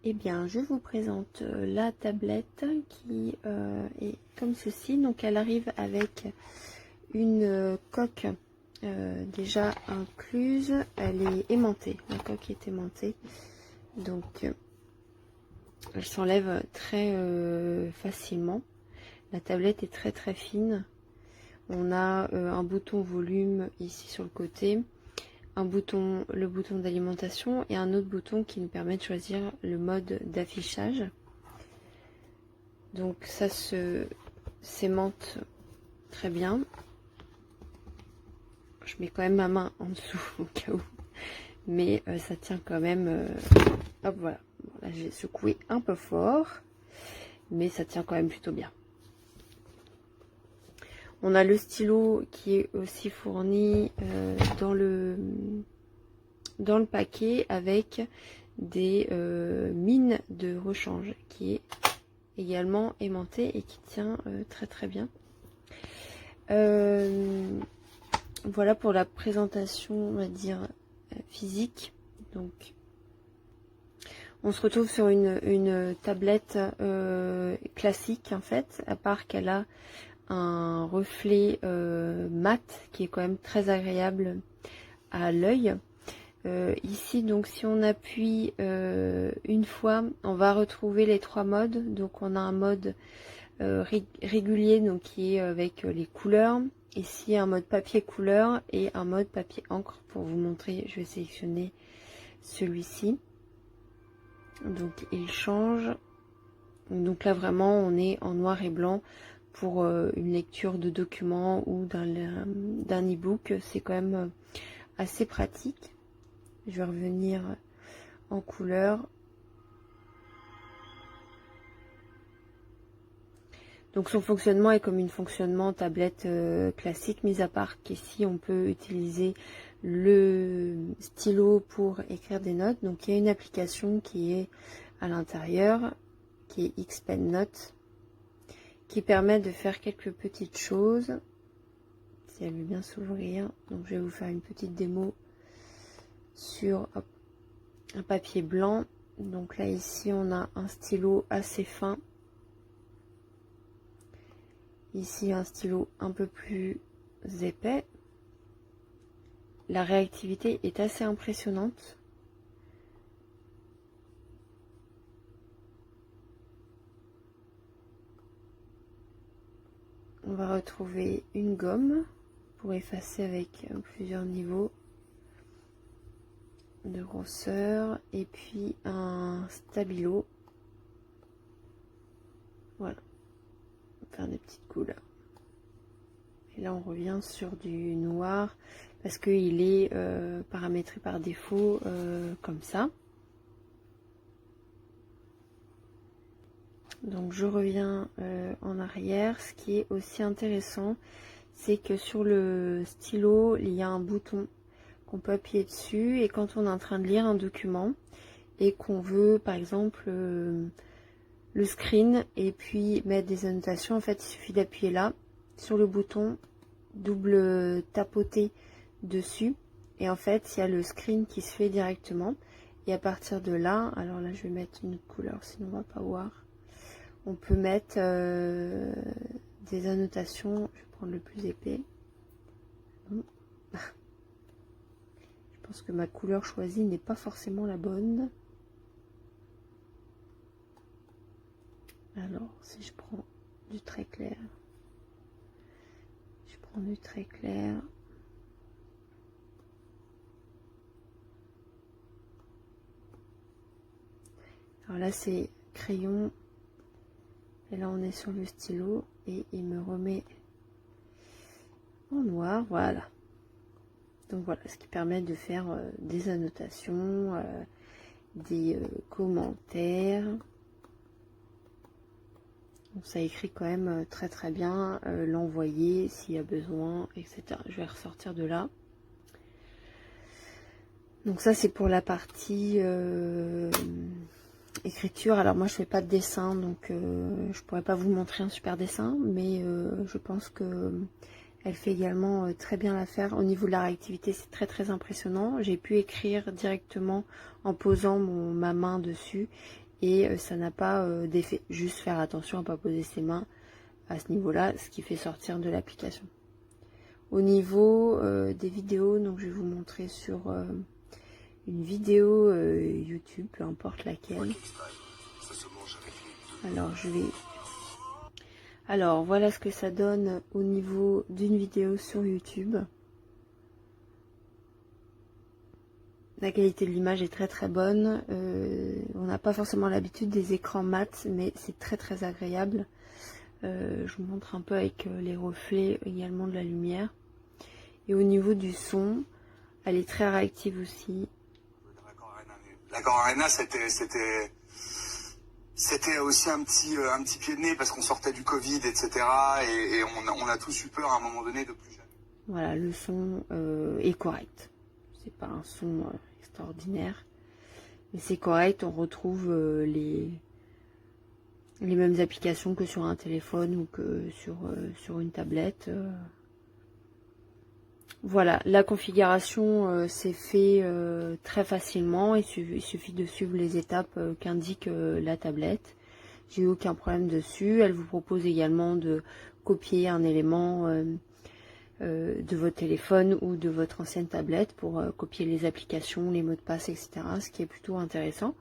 Eh bien, je vous présente la tablette qui est comme ceci. Donc, elle arrive avec une coque déjà incluse. Elle est aimantée. La coque est aimantée. Donc, elle s'enlève très facilement. La tablette est très très fine. On a un bouton volume ici sur le côté. Le bouton d'alimentation et un autre bouton qui nous permet de choisir le mode d'affichage. Donc ça se s'aimante très bien. Je mets quand même ma main en dessous au cas où, mais ça tient quand même. Hop, voilà. Bon, là j'ai secoué un peu fort, mais ça tient quand même plutôt bien. On a le stylo qui est aussi fourni dans le paquet avec des mines de rechange qui est également aimanté et qui tient très très bien. Voilà pour la présentation, on va dire, physique. Donc on se retrouve sur une tablette classique en fait, à part qu'elle a un reflet mat qui est quand même très agréable à l'œil. Ici donc si on appuie une fois, on va retrouver les trois modes. Donc on a un mode régulier, donc qui est avec les couleurs. Ici un mode papier couleur et un mode papier encre. Pour vous montrer, je vais sélectionner celui-ci. Donc il change. Donc là vraiment on est en noir et blanc pour une lecture de documents ou d'un e-book. C'est quand même assez pratique. Je vais revenir en couleur. Donc son fonctionnement est comme une fonctionnement tablette classique, mis à part qu'ici on peut utiliser le stylo pour écrire des notes. Donc il y a une application qui est à l'intérieur, qui est Xpen Notes, qui permet de faire quelques petites choses. Si elle veut bien s'ouvrir, donc je vais vous faire une petite démo sur un papier blanc. Donc là ici on a un stylo assez fin. Ici un stylo un peu plus épais. La réactivité est assez impressionnante. On va retrouver une gomme pour effacer avec plusieurs niveaux de grosseur et puis un stabilo. Voilà, faire des petites couleurs. Et là on revient sur du noir parce qu'il est paramétré par défaut comme ça. Donc je reviens en arrière. Ce qui est aussi intéressant, c'est que sur le stylo il y a un bouton qu'on peut appuyer dessus, et quand on est en train de lire un document et qu'on veut par exemple le screen et puis mettre des annotations, en fait il suffit d'appuyer là sur le bouton, double tapoter dessus, et en fait il y a le screen qui se fait directement. Et à partir de là, alors là je vais mettre une couleur sinon on va pas voir, on peut mettre des annotations. Je vais prendre le plus épais. Je pense que ma couleur choisie n'est pas forcément la bonne. Alors, si je prends du très clair, je prends du très clair. Alors là, c'est crayon. Et là, on est sur le stylo et il me remet en noir. Voilà. Donc voilà, ce qui permet de faire des annotations, des commentaires. Donc ça écrit quand même très très bien, l'envoyer s'il y a besoin, etc. Je vais ressortir de là. Donc ça c'est pour la partie écriture. Alors moi je fais pas de dessin, donc je pourrais pas vous montrer un super dessin, mais je pense que elle fait également très bien l'affaire. Au niveau de la réactivité, c'est très très impressionnant. J'ai pu écrire directement en posant ma main dessus et ça n'a pas d'effet. Juste faire attention à ne pas poser ses mains à ce niveau-là, ce qui fait sortir de l'application. Au niveau des vidéos, donc je vais vous montrer sur une vidéo YouTube, peu importe laquelle. Alors voilà ce que ça donne au niveau d'une vidéo sur YouTube. La qualité de l'image est très très bonne. On n'a pas forcément l'habitude des écrans mat, mais c'est très très agréable. Je vous montre un peu avec les reflets également de la lumière. Et au niveau du son, elle est très réactive aussi. L'Accor Arena, c'était aussi un petit pied de nez parce qu'on sortait du Covid, etc. Et on a tous eu peur à un moment donné de plus jamais. Voilà, le son est correct. C'est pas un son extraordinaire, mais c'est correct. On retrouve les mêmes applications que sur un téléphone ou que sur une tablette. Voilà, la configuration s'est fait très facilement. Il suffit de suivre les étapes qu'indique la tablette. J'ai eu aucun problème dessus. Elle vous propose également de copier un élément de votre téléphone ou de votre ancienne tablette pour copier les applications, les mots de passe, etc. Ce qui est plutôt intéressant.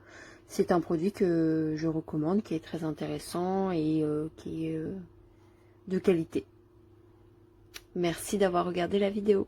C'est un produit que je recommande, qui est très intéressant et qui est de qualité. Merci d'avoir regardé la vidéo.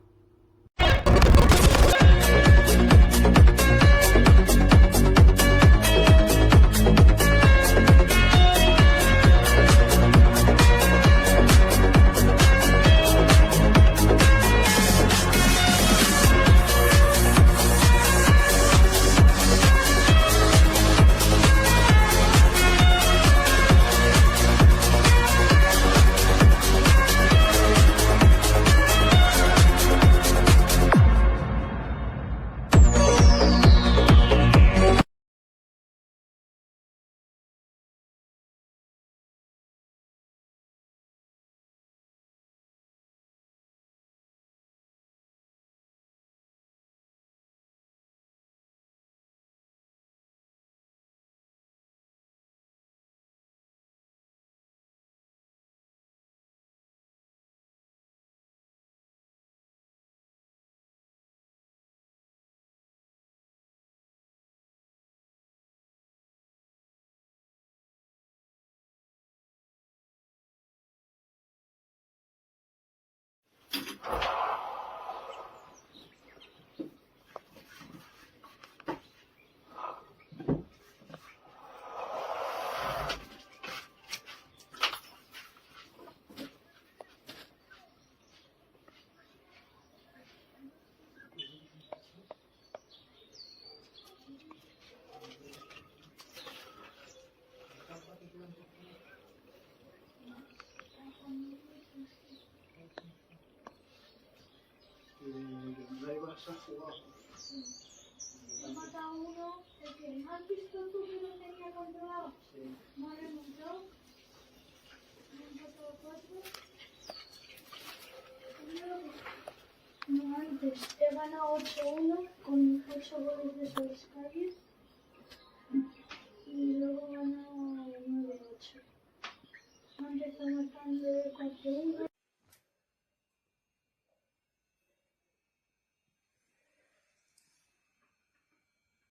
¿Has visto tú que lo tenía controlado? Sí. ¿No lo he montado? ¿No he montado cuatro? No, antes he ganado 8-1 con 8 goles de Solskjaer.